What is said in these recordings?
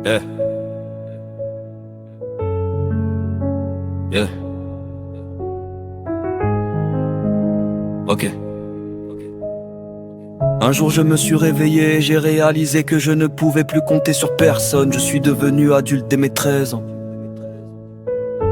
Yeah. Yeah. Ok. Un jour je me suis réveillé, j'ai réalisé que je ne pouvais plus compter sur personne. Je suis devenu adulte dès mes 13 ans.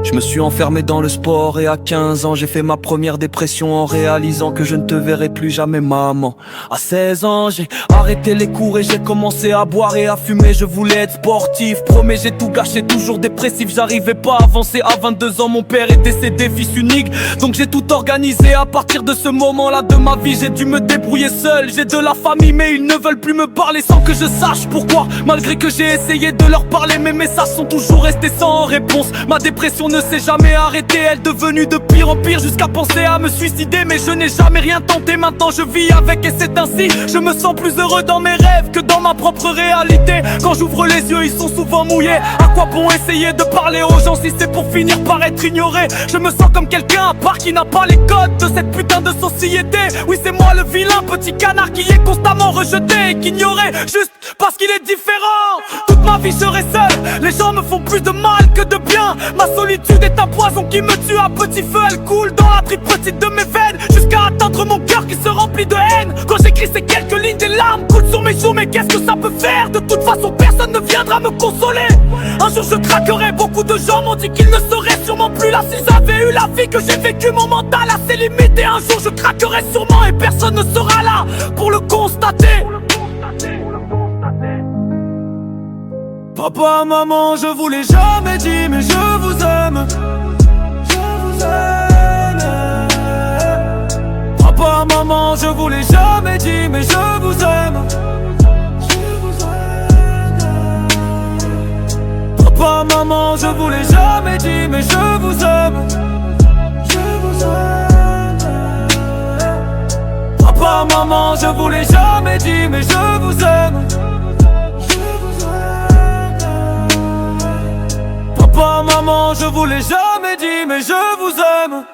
Je me suis enfermé dans le sport et à 15 ans j'ai fait ma première dépression en réalisant que je ne te verrai plus jamais maman. À 16 ans j'ai arrêté les cours et j'ai commencé à boire et à fumer. Je voulais être sportif, promets j'ai tout gâché, toujours dépressif. J'arrivais pas à avancer, à 22 ans mon père est décédé, fils unique. Donc j'ai tout organisé, à partir de ce moment-là de ma vie j'ai dû me débrouiller seul. J'ai de la famille mais ils ne veulent plus me parler sans que je sache pourquoi. Malgré que j'ai essayé de leur parler, mes messages sont toujours restés sans réponse. Ma dépression ne s'est jamais arrêtée, elle est devenue de pire en pire jusqu'à penser à me suicider. Mais je n'ai jamais rien tenté, maintenant je vis avec et c'est ainsi. Je me sens plus heureux dans mes rêves que dans ma propre réalité. Quand j'ouvre les yeux ils sont souvent mouillés. À quoi bon essayer de parler aux gens si c'est pour finir par être ignoré? Je me sens comme quelqu'un à part qui n'a pas les codes de cette putain de société. Oui c'est moi le vilain petit canard qui est constamment rejeté et qu'ignoré juste parce qu'il est différent. Toute ma vie je serai seul, les gens me font plus de mal que de bien. Ma solitude est un poison qui me tue à petit feu. Elle coule dans la tripe petite de mes veines jusqu'à atteindre mon cœur qui se remplit de haine. Quand j'écris ces quelques lignes, des larmes coulent sur mes joues. Mais qu'est-ce que ça peut faire? De toute façon personne ne viendra me consoler. Un jour je craquerai, beaucoup de gens m'ont dit qu'ils ne seraient sûrement plus là. S'ils avaient eu la vie que j'ai vécue, mon mental a ses limites. Et un jour je craquerai sûrement et personne ne sera là pour le constater. Papa, maman, je vous l'ai jamais dit, mais je vous aime. Je vous aime. Papa, maman, je vous l'ai jamais dit, mais je vous aime. Je vous aime. Papa, maman, je vous l'ai jamais dit, mais je vous aime. Je vous aime. Papa, maman, je vous l'ai jamais dit, mais je vous aime. Papa, maman, je vous l'ai jamais dit, mais je vous aime.